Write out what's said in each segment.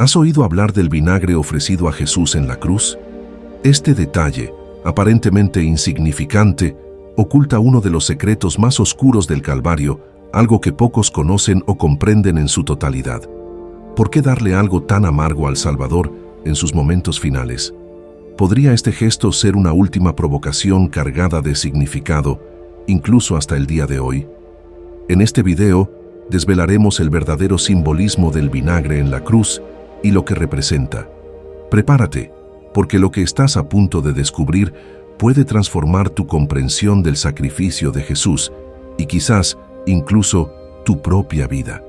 ¿Has oído hablar del vinagre ofrecido a Jesús en la cruz? Este detalle, aparentemente insignificante, oculta uno de los secretos más oscuros del Calvario, algo que pocos conocen o comprenden en su totalidad. ¿Por qué darle algo tan amargo al Salvador en sus momentos finales? ¿Podría este gesto ser una última provocación cargada de significado, incluso hasta el día de hoy? En este video, desvelaremos el verdadero simbolismo del vinagre en la cruz y lo que representa. Prepárate, porque lo que estás a punto de descubrir puede transformar tu comprensión del sacrificio de Jesús y quizás incluso tu propia vida.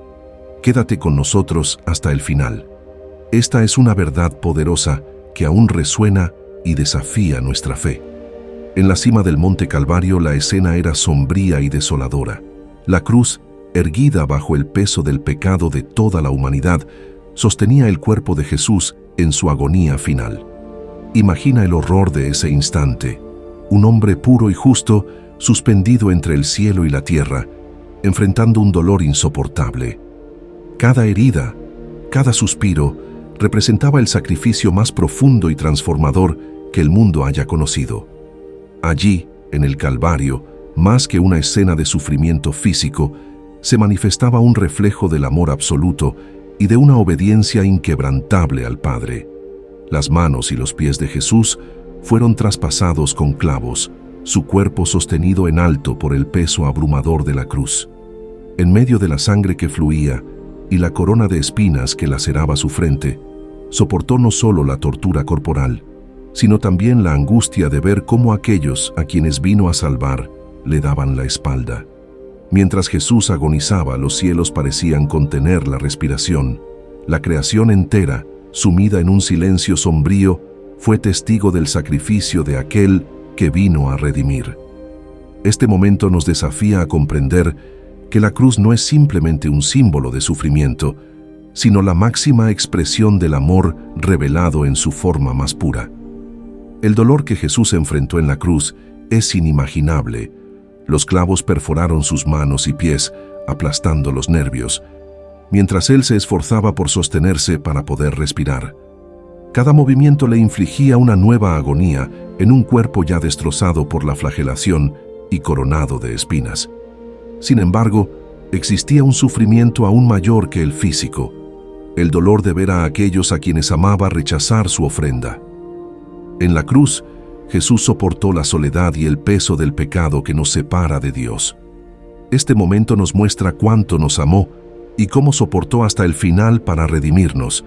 Quédate con nosotros hasta el final. Esta es una verdad poderosa que aún resuena y desafía nuestra fe. En la cima del Monte Calvario la escena era sombría y desoladora. La cruz, erguida bajo el peso del pecado de toda la humanidad, sostenía el cuerpo de Jesús en su agonía final. Imagina el horror de ese instante. Un hombre puro y justo, suspendido entre el cielo y la tierra, enfrentando un dolor insoportable. Cada herida, cada suspiro, representaba el sacrificio más profundo y transformador que el mundo haya conocido. Allí, en el Calvario, más que una escena de sufrimiento físico, se manifestaba un reflejo del amor absoluto y de una obediencia inquebrantable al Padre. Las manos y los pies de Jesús fueron traspasados con clavos, su cuerpo sostenido en alto por el peso abrumador de la cruz. En medio de la sangre que fluía y la corona de espinas que laceraba su frente, soportó no solo la tortura corporal, sino también la angustia de ver cómo aquellos a quienes vino a salvar le daban la espalda. Mientras Jesús agonizaba, los cielos parecían contener la respiración. La creación entera, sumida en un silencio sombrío, fue testigo del sacrificio de aquel que vino a redimir. Este momento nos desafía a comprender que la cruz no es simplemente un símbolo de sufrimiento, sino la máxima expresión del amor revelado en su forma más pura. El dolor que Jesús enfrentó en la cruz es inimaginable. Los clavos perforaron sus manos y pies, aplastando los nervios, mientras él se esforzaba por sostenerse para poder respirar. Cada movimiento le infligía una nueva agonía en un cuerpo ya destrozado por la flagelación y coronado de espinas. Sin embargo, existía un sufrimiento aún mayor que el físico, el dolor de ver a aquellos a quienes amaba rechazar su ofrenda. En la cruz, Jesús soportó la soledad y el peso del pecado que nos separa de Dios. Este momento nos muestra cuánto nos amó y cómo soportó hasta el final para redimirnos.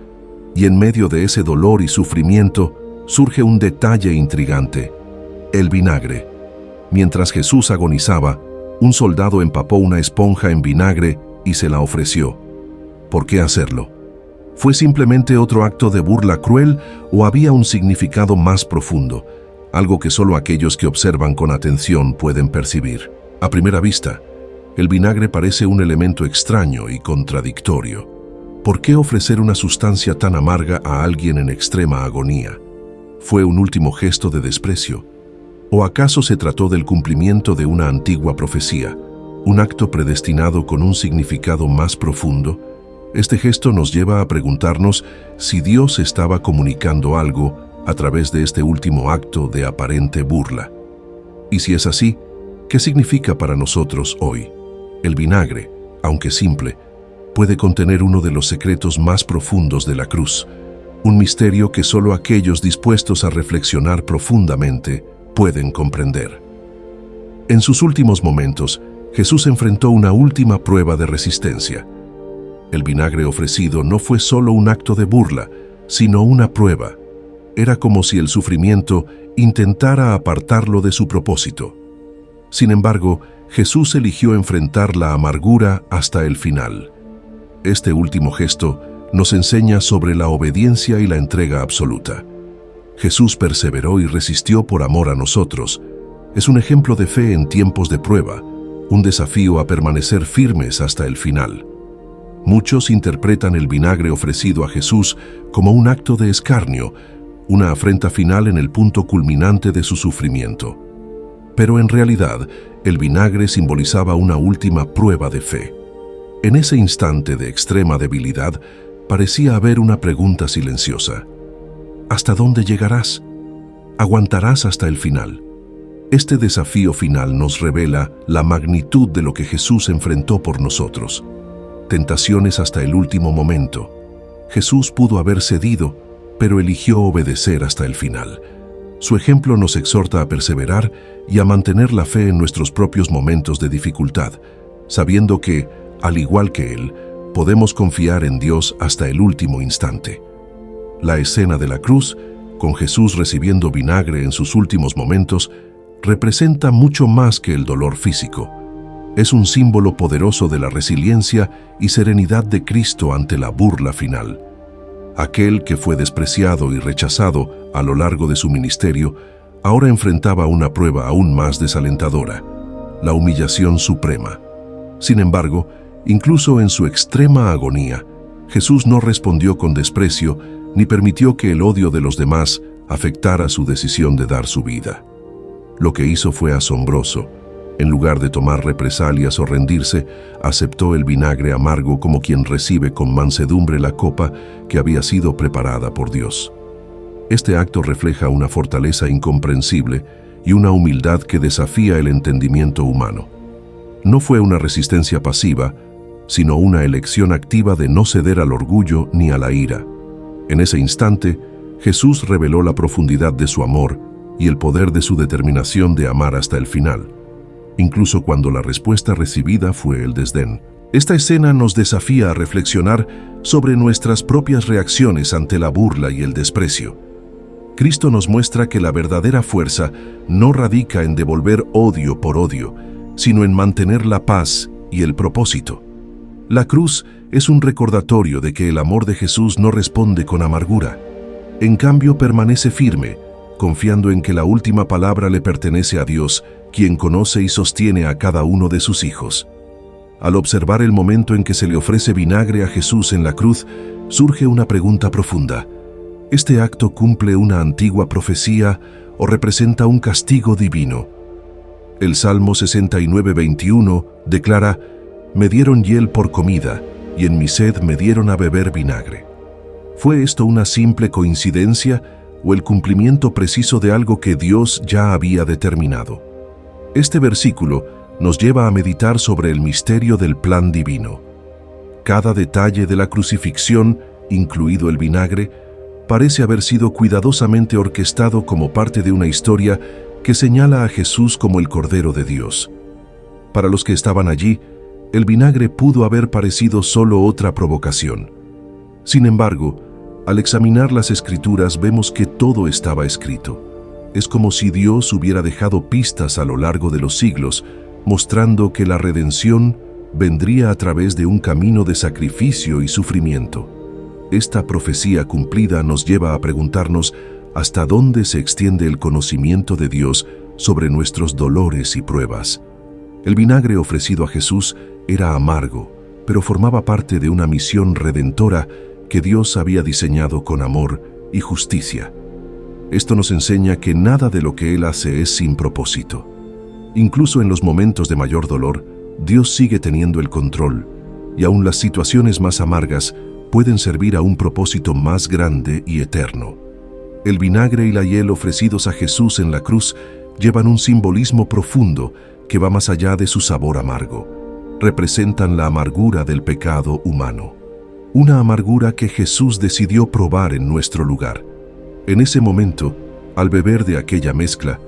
Y en medio de ese dolor y sufrimiento surge un detalle intrigante: el vinagre. Mientras Jesús agonizaba, un soldado empapó una esponja en vinagre y se la ofreció. ¿Por qué hacerlo? ¿Fue simplemente otro acto de burla cruel o había un significado más profundo, algo que solo aquellos que observan con atención pueden percibir? A primera vista, el vinagre parece un elemento extraño y contradictorio. ¿Por qué ofrecer una sustancia tan amarga a alguien en extrema agonía? ¿Fue un último gesto de desprecio? ¿O acaso se trató del cumplimiento de una antigua profecía, un acto predestinado con un significado más profundo? Este gesto nos lleva a preguntarnos si Dios estaba comunicando algo a través de este último acto de aparente burla. Y si es así, ¿qué significa para nosotros hoy? El vinagre, aunque simple, puede contener uno de los secretos más profundos de la cruz, un misterio que solo aquellos dispuestos a reflexionar profundamente pueden comprender. En sus últimos momentos, Jesús enfrentó una última prueba de resistencia. El vinagre ofrecido no fue solo un acto de burla, sino una prueba. Era como si el sufrimiento intentara apartarlo de su propósito. Sin embargo, Jesús eligió enfrentar la amargura hasta el final. Este último gesto nos enseña sobre la obediencia y la entrega absoluta. Jesús perseveró y resistió por amor a nosotros. Es un ejemplo de fe en tiempos de prueba, un desafío a permanecer firmes hasta el final. Muchos interpretan el vinagre ofrecido a Jesús como un acto de escarnio, una afrenta final en el punto culminante de su sufrimiento. Pero en realidad, el vinagre simbolizaba una última prueba de fe. En ese instante de extrema debilidad, parecía haber una pregunta silenciosa. ¿Hasta dónde llegarás? ¿Aguantarás hasta el final? Este desafío final nos revela la magnitud de lo que Jesús enfrentó por nosotros. Tentaciones hasta el último momento. Jesús pudo haber cedido, pero eligió obedecer hasta el final. Su ejemplo nos exhorta a perseverar y a mantener la fe en nuestros propios momentos de dificultad, sabiendo que, al igual que Él, podemos confiar en Dios hasta el último instante. La escena de la cruz, con Jesús recibiendo vinagre en sus últimos momentos, representa mucho más que el dolor físico. Es un símbolo poderoso de la resiliencia y serenidad de Cristo ante la burla final. Aquel que fue despreciado y rechazado a lo largo de su ministerio, ahora enfrentaba una prueba aún más desalentadora, la humillación suprema. Sin embargo, incluso en su extrema agonía, Jesús no respondió con desprecio ni permitió que el odio de los demás afectara su decisión de dar su vida. Lo que hizo fue asombroso. En lugar de tomar represalias o rendirse, aceptó el vinagre amargo como quien recibe con mansedumbre la copa que había sido preparada por Dios. Este acto refleja una fortaleza incomprensible y una humildad que desafía el entendimiento humano. No fue una resistencia pasiva, sino una elección activa de no ceder al orgullo ni a la ira. En ese instante, Jesús reveló la profundidad de su amor y el poder de su determinación de amar hasta el final, incluso cuando la respuesta recibida fue el desdén. Esta escena nos desafía a reflexionar sobre nuestras propias reacciones ante la burla y el desprecio. Cristo nos muestra que la verdadera fuerza no radica en devolver odio por odio, sino en mantener la paz y el propósito. La cruz es un recordatorio de que el amor de Jesús no responde con amargura. En cambio, permanece firme, confiando en que la última palabra le pertenece a Dios, quien conoce y sostiene a cada uno de sus hijos. Al observar el momento en que se le ofrece vinagre a Jesús en la cruz, surge una pregunta profunda. ¿Este acto cumple una antigua profecía o representa un castigo divino? El Salmo 69:21 declara: «Me dieron hiel por comida, y en mi sed me dieron a beber vinagre». ¿Fue esto una simple coincidencia o el cumplimiento preciso de algo que Dios ya había determinado? Este versículo nos lleva a meditar sobre el misterio del plan divino. Cada detalle de la crucifixión, incluido el vinagre, parece haber sido cuidadosamente orquestado como parte de una historia que señala a Jesús como el Cordero de Dios. Para los que estaban allí, el vinagre pudo haber parecido solo otra provocación. Sin embargo, al examinar las Escrituras vemos que todo estaba escrito. Es como si Dios hubiera dejado pistas a lo largo de los siglos, mostrando que la redención vendría a través de un camino de sacrificio y sufrimiento. Esta profecía cumplida nos lleva a preguntarnos hasta dónde se extiende el conocimiento de Dios sobre nuestros dolores y pruebas. El vinagre ofrecido a Jesús era amargo, pero formaba parte de una misión redentora que Dios había diseñado con amor y justicia. Esto nos enseña que nada de lo que Él hace es sin propósito. Incluso en los momentos de mayor dolor, Dios sigue teniendo el control, y aún las situaciones más amargas pueden servir a un propósito más grande y eterno. El vinagre y la hiel ofrecidos a Jesús en la cruz llevan un simbolismo profundo que va más allá de su sabor amargo. Representan la amargura del pecado humano. Una amargura que Jesús decidió probar en nuestro lugar. En ese momento, al beber de aquella mezcla,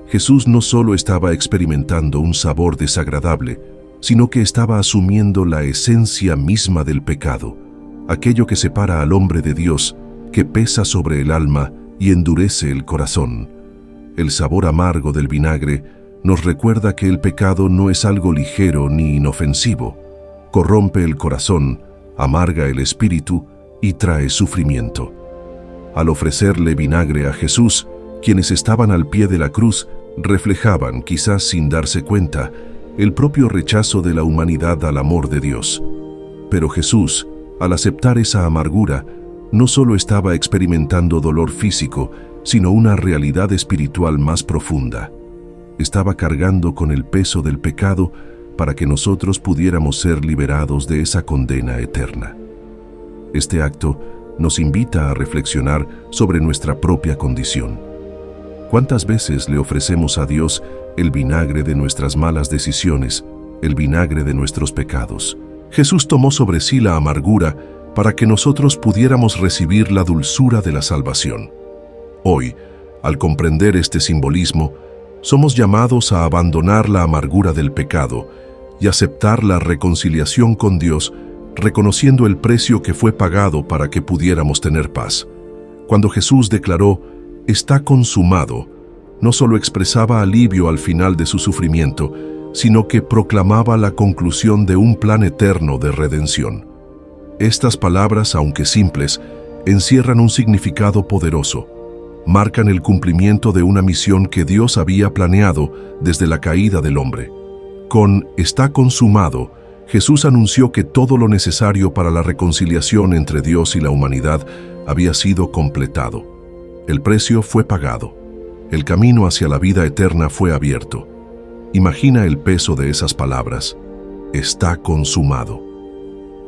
Jesús no solo estaba experimentando un sabor desagradable, sino que estaba asumiendo la esencia misma del pecado, aquello que separa al hombre de Dios, que pesa sobre el alma y endurece el corazón. El sabor amargo del vinagre nos recuerda que el pecado no es algo ligero ni inofensivo. Corrompe el corazón, amarga el espíritu y trae sufrimiento. Al ofrecerle vinagre a Jesús, quienes estaban al pie de la cruz reflejaban, quizás sin darse cuenta, el propio rechazo de la humanidad al amor de Dios. Pero Jesús, al aceptar esa amargura, no solo estaba experimentando dolor físico, sino una realidad espiritual más profunda. Estaba cargando con el peso del pecado para que nosotros pudiéramos ser liberados de esa condena eterna. Este acto nos invita a reflexionar sobre nuestra propia condición. ¿Cuántas veces le ofrecemos a Dios el vinagre de nuestras malas decisiones, el vinagre de nuestros pecados? Jesús tomó sobre sí la amargura para que nosotros pudiéramos recibir la dulzura de la salvación. Hoy, al comprender este simbolismo, somos llamados a abandonar la amargura del pecado y aceptar la reconciliación con Dios, reconociendo el precio que fue pagado para que pudiéramos tener paz. Cuando Jesús declaró, «Está consumado», no solo expresaba alivio al final de su sufrimiento, sino que proclamaba la conclusión de un plan eterno de redención. Estas palabras, aunque simples, encierran un significado poderoso. Marcan el cumplimiento de una misión que Dios había planeado desde la caída del hombre. Con «Está consumado», Jesús anunció que todo lo necesario para la reconciliación entre Dios y la humanidad había sido completado. El precio fue pagado. El camino hacia la vida eterna fue abierto. Imagina el peso de esas palabras. Está consumado.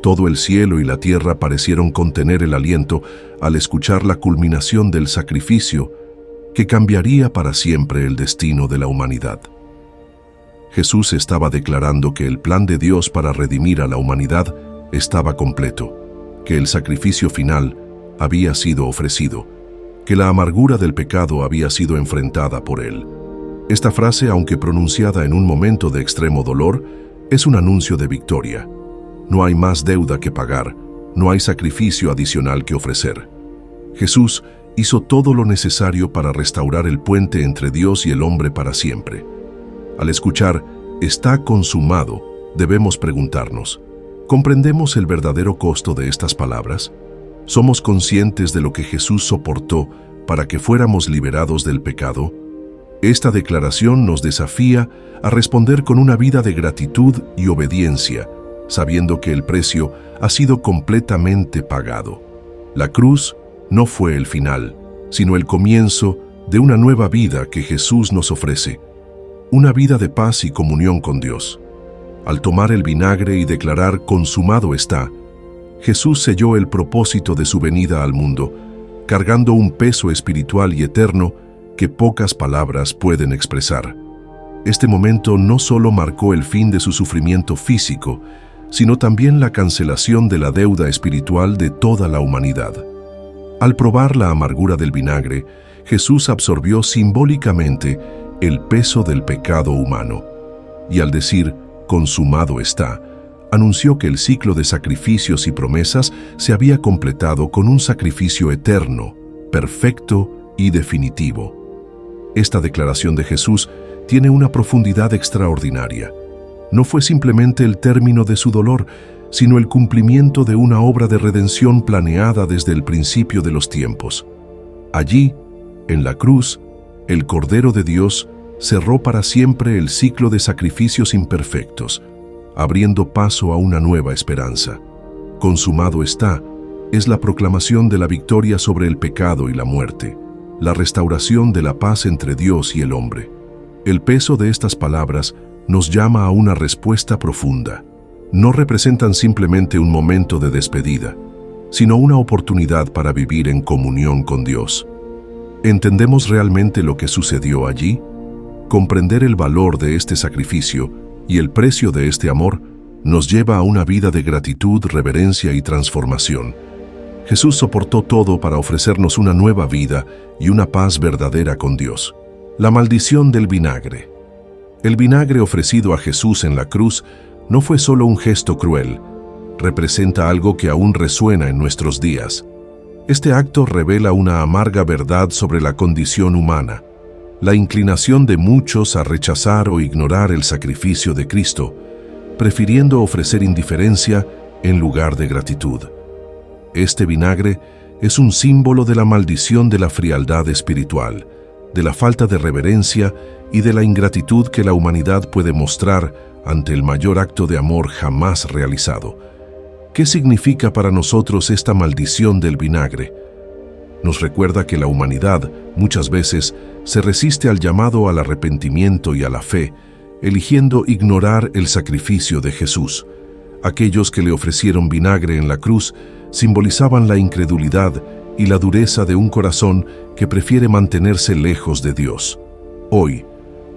Todo el cielo y la tierra parecieron contener el aliento al escuchar la culminación del sacrificio que cambiaría para siempre el destino de la humanidad. Jesús estaba declarando que el plan de Dios para redimir a la humanidad estaba completo, que el sacrificio final había sido ofrecido, que la amargura del pecado había sido enfrentada por Él. Esta frase, aunque pronunciada en un momento de extremo dolor, es un anuncio de victoria. No hay más deuda que pagar, no hay sacrificio adicional que ofrecer. Jesús hizo todo lo necesario para restaurar el puente entre Dios y el hombre para siempre. Al escuchar «Está consumado», debemos preguntarnos, ¿comprendemos el verdadero costo de estas palabras? ¿Somos conscientes de lo que Jesús soportó para que fuéramos liberados del pecado? Esta declaración nos desafía a responder con una vida de gratitud y obediencia, sabiendo que el precio ha sido completamente pagado. La cruz no fue el final, sino el comienzo de una nueva vida que Jesús nos ofrece, una vida de paz y comunión con Dios. Al tomar el vinagre y declarar «consumado está», Jesús selló el propósito de su venida al mundo, cargando un peso espiritual y eterno que pocas palabras pueden expresar. Este momento no solo marcó el fin de su sufrimiento físico, sino también la cancelación de la deuda espiritual de toda la humanidad. Al probar la amargura del vinagre, Jesús absorbió simbólicamente el peso del pecado humano, y al decir «consumado está», anunció que el ciclo de sacrificios y promesas se había completado con un sacrificio eterno, perfecto y definitivo. Esta declaración de Jesús tiene una profundidad extraordinaria. No fue simplemente el término de su dolor, sino el cumplimiento de una obra de redención planeada desde el principio de los tiempos. Allí, en la cruz, el Cordero de Dios cerró para siempre el ciclo de sacrificios imperfectos, abriendo paso a una nueva esperanza. Consumado está es la proclamación de la victoria sobre el pecado y la muerte, la restauración de la paz entre Dios y el hombre. El peso de estas palabras nos llama a una respuesta profunda. No representan simplemente un momento de despedida, sino una oportunidad para vivir en comunión con Dios. ¿Entendemos realmente lo que sucedió allí? Comprender el valor de este sacrificio y el precio de este amor nos lleva a una vida de gratitud, reverencia y transformación. Jesús soportó todo para ofrecernos una nueva vida y una paz verdadera con Dios. La maldición del vinagre. El vinagre ofrecido a Jesús en la cruz no fue solo un gesto cruel, representa algo que aún resuena en nuestros días. Este acto revela una amarga verdad sobre la condición humana, la inclinación de muchos a rechazar o ignorar el sacrificio de Cristo, prefiriendo ofrecer indiferencia en lugar de gratitud. Este vinagre es un símbolo de la maldición de la frialdad espiritual, de la falta de reverencia y de la ingratitud que la humanidad puede mostrar ante el mayor acto de amor jamás realizado. ¿Qué significa para nosotros esta maldición del vinagre? Nos recuerda que la humanidad, muchas veces, se resiste al llamado al arrepentimiento y a la fe, eligiendo ignorar el sacrificio de Jesús. Aquellos que le ofrecieron vinagre en la cruz simbolizaban la incredulidad y la dureza de un corazón que prefiere mantenerse lejos de Dios. Hoy,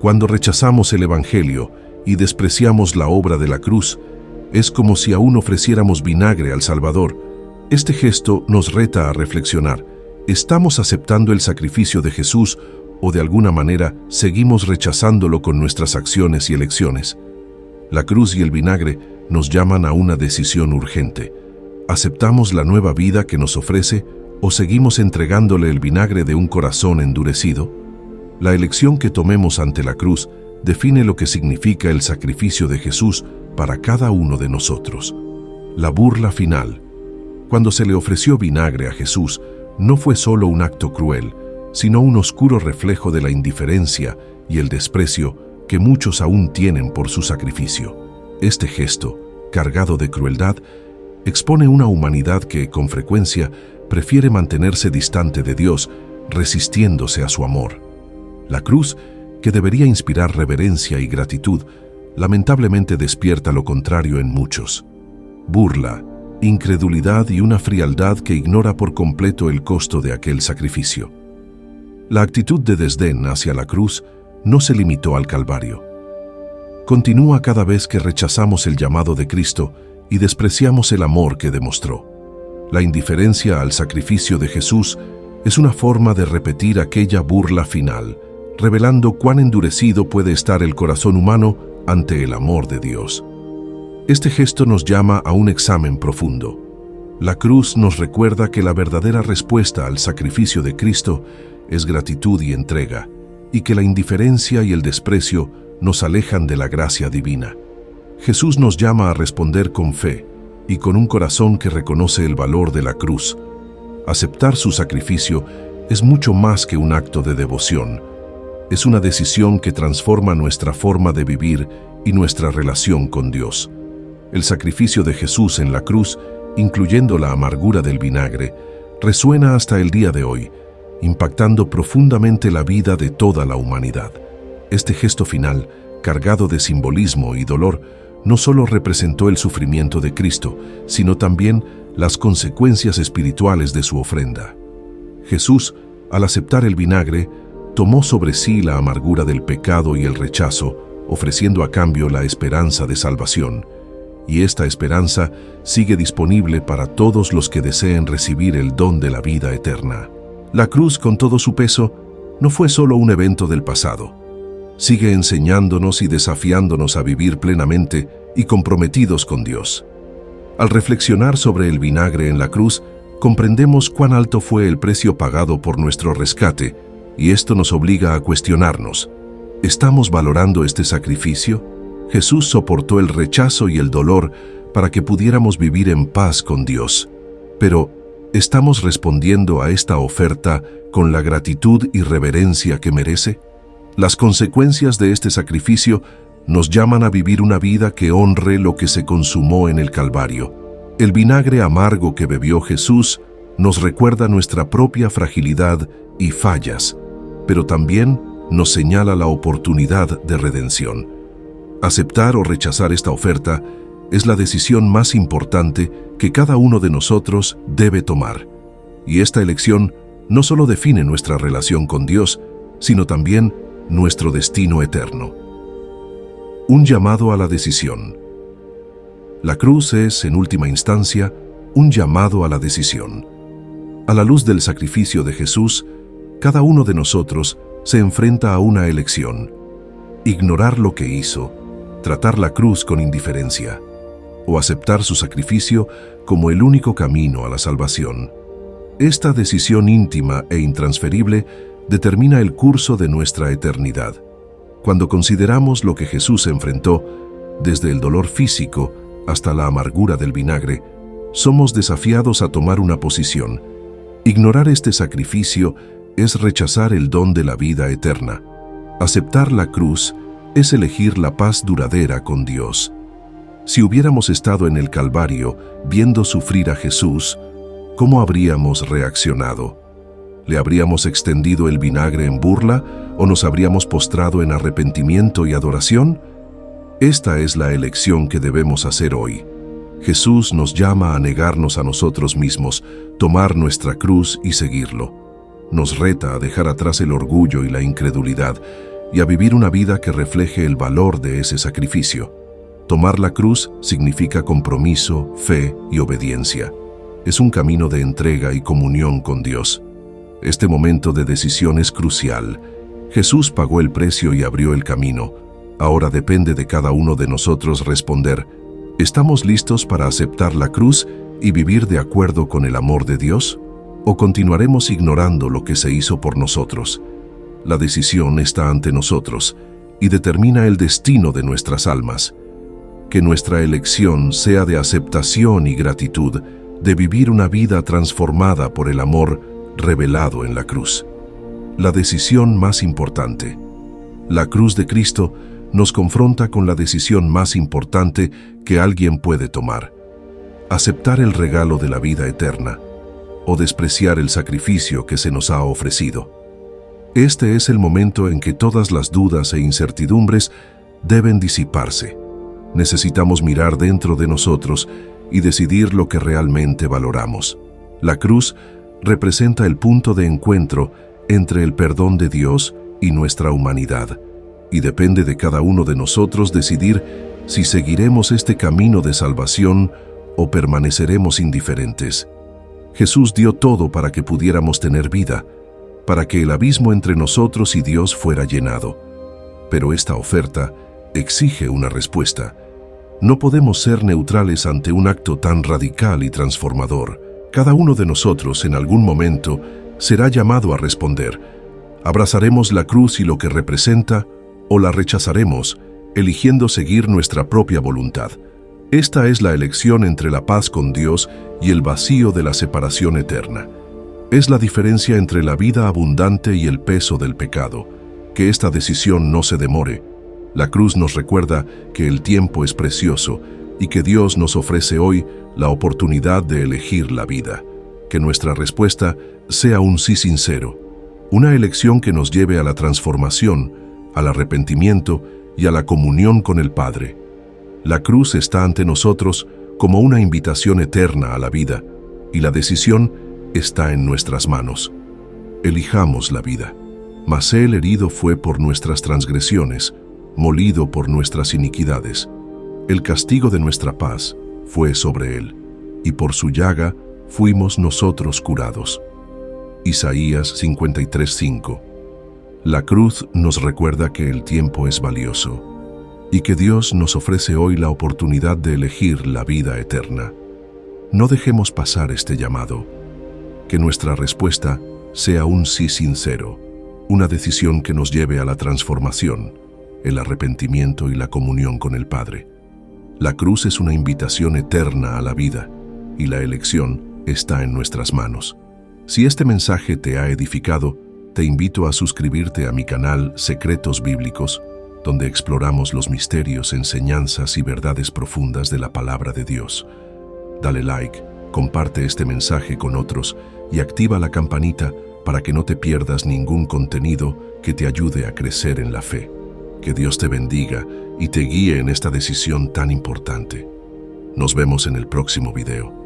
cuando rechazamos el Evangelio y despreciamos la obra de la cruz, es como si aún ofreciéramos vinagre al Salvador. Este gesto nos reta a reflexionar. ¿Estamos aceptando el sacrificio de Jesús o de alguna manera seguimos rechazándolo con nuestras acciones y elecciones? La cruz y el vinagre nos llaman a una decisión urgente. ¿Aceptamos la nueva vida que nos ofrece o seguimos entregándole el vinagre de un corazón endurecido? La elección que tomemos ante la cruz define lo que significa el sacrificio de Jesús para cada uno de nosotros. La burla final. Cuando se le ofreció vinagre a Jesús, no fue solo un acto cruel, sino un oscuro reflejo de la indiferencia y el desprecio que muchos aún tienen por su sacrificio. Este gesto, cargado de crueldad, expone una humanidad que, con frecuencia, prefiere mantenerse distante de Dios, resistiéndose a su amor. La cruz, que debería inspirar reverencia y gratitud, lamentablemente despierta lo contrario en muchos. Burla, incredulidad y una frialdad que ignora por completo el costo de aquel sacrificio. La actitud de desdén hacia la cruz no se limitó al Calvario. Continúa cada vez que rechazamos el llamado de Cristo y despreciamos el amor que demostró. La indiferencia al sacrificio de Jesús es una forma de repetir aquella burla final, revelando cuán endurecido puede estar el corazón humano ante el amor de Dios. Este gesto nos llama a un examen profundo. La cruz nos recuerda que la verdadera respuesta al sacrificio de Cristo es gratitud y entrega, y que la indiferencia y el desprecio nos alejan de la gracia divina. Jesús nos llama a responder con fe y con un corazón que reconoce el valor de la cruz. Aceptar su sacrificio es mucho más que un acto de devoción. Es una decisión que transforma nuestra forma de vivir y nuestra relación con Dios. El sacrificio de Jesús en la cruz, incluyendo la amargura del vinagre, resuena hasta el día de hoy, impactando profundamente la vida de toda la humanidad. Este gesto final, cargado de simbolismo y dolor, no solo representó el sufrimiento de Cristo, sino también las consecuencias espirituales de su ofrenda. Jesús, al aceptar el vinagre, tomó sobre sí la amargura del pecado y el rechazo, ofreciendo a cambio la esperanza de salvación. Y esta esperanza sigue disponible para todos los que deseen recibir el don de la vida eterna. La cruz, con todo su peso, no fue solo un evento del pasado. Sigue enseñándonos y desafiándonos a vivir plenamente y comprometidos con Dios. Al reflexionar sobre el vinagre en la cruz, comprendemos cuán alto fue el precio pagado por nuestro rescate, y esto nos obliga a cuestionarnos. ¿Estamos valorando este sacrificio? Jesús soportó el rechazo y el dolor para que pudiéramos vivir en paz con Dios. Pero, ¿estamos respondiendo a esta oferta con la gratitud y reverencia que merece? Las consecuencias de este sacrificio nos llaman a vivir una vida que honre lo que se consumó en el Calvario. El vinagre amargo que bebió Jesús nos recuerda nuestra propia fragilidad y fallas, pero también nos señala la oportunidad de redención. Aceptar o rechazar esta oferta es la decisión más importante que cada uno de nosotros debe tomar. Y esta elección no solo define nuestra relación con Dios, sino también nuestro destino eterno. Un llamado a la decisión. La cruz es, en última instancia, un llamado a la decisión. A la luz del sacrificio de Jesús, cada uno de nosotros se enfrenta a una elección: ignorar lo que hizo, tratar la cruz con indiferencia, o aceptar su sacrificio como el único camino a la salvación. Esta decisión íntima e intransferible determina el curso de nuestra eternidad. Cuando consideramos lo que Jesús enfrentó, desde el dolor físico hasta la amargura del vinagre, somos desafiados a tomar una posición. Ignorar este sacrificio es rechazar el don de la vida eterna. Aceptar la cruz es elegir la paz duradera con Dios. Si hubiéramos estado en el Calvario viendo sufrir a Jesús, ¿cómo habríamos reaccionado? ¿Le habríamos extendido el vinagre en burla o nos habríamos postrado en arrepentimiento y adoración? Esta es la elección que debemos hacer hoy. Jesús nos llama a negarnos a nosotros mismos, tomar nuestra cruz y seguirlo. Nos reta a dejar atrás el orgullo y la incredulidad y a vivir una vida que refleje el valor de ese sacrificio. Tomar la cruz significa compromiso, fe y obediencia. Es un camino de entrega y comunión con Dios. Este momento de decisión es crucial. Jesús pagó el precio y abrió el camino. Ahora depende de cada uno de nosotros responder: ¿estamos listos para aceptar la cruz y vivir de acuerdo con el amor de Dios? ¿O continuaremos ignorando lo que se hizo por nosotros? La decisión está ante nosotros y determina el destino de nuestras almas. Que nuestra elección sea de aceptación y gratitud, de vivir una vida transformada por el amor revelado en la cruz. La decisión más importante. La cruz de Cristo nos confronta con la decisión más importante que alguien puede tomar: aceptar el regalo de la vida eterna o despreciar el sacrificio que se nos ha ofrecido. Este es el momento en que todas las dudas e incertidumbres deben disiparse. Necesitamos mirar dentro de nosotros y decidir lo que realmente valoramos. La cruz representa el punto de encuentro entre el perdón de Dios y nuestra humanidad, y depende de cada uno de nosotros decidir si seguiremos este camino de salvación o permaneceremos indiferentes. Jesús dio todo para que pudiéramos tener vida, para que el abismo entre nosotros y Dios fuera llenado. Pero esta oferta exige una respuesta. No podemos ser neutrales ante un acto tan radical y transformador. Cada uno de nosotros en algún momento será llamado a responder: ¿abrazaremos la cruz y lo que representa o la rechazaremos, eligiendo seguir nuestra propia voluntad? Esta es la elección entre la paz con Dios y el vacío de la separación eterna. Es la diferencia entre la vida abundante y el peso del pecado. Que esta decisión no se demore. La cruz nos recuerda que el tiempo es precioso y que Dios nos ofrece hoy la oportunidad de elegir la vida. Que nuestra respuesta sea un sí sincero, una elección que nos lleve a la transformación, al arrepentimiento y a la comunión con el Padre. La cruz está ante nosotros como una invitación eterna a la vida, y la decisión está en nuestras manos. Elijamos la vida. Mas Él herido fue por nuestras transgresiones, molido por nuestras iniquidades. El castigo de nuestra paz fue sobre Él, y por su llaga fuimos nosotros curados. Isaías 53:5. La cruz nos recuerda que el tiempo es valioso y que Dios nos ofrece hoy la oportunidad de elegir la vida eterna. No dejemos pasar este llamado. Que nuestra respuesta sea un sí sincero, una decisión que nos lleve a la transformación, el arrepentimiento y la comunión con el Padre. La cruz es una invitación eterna a la vida y la elección está en nuestras manos. Si este mensaje te ha edificado, te invito a suscribirte a mi canal Secretos Bíblicos, donde exploramos los misterios, enseñanzas y verdades profundas de la palabra de Dios. Dale like, comparte este mensaje con otros y activa la campanita para que no te pierdas ningún contenido que te ayude a crecer en la fe. Que Dios te bendiga y te guíe en esta decisión tan importante. Nos vemos en el próximo video.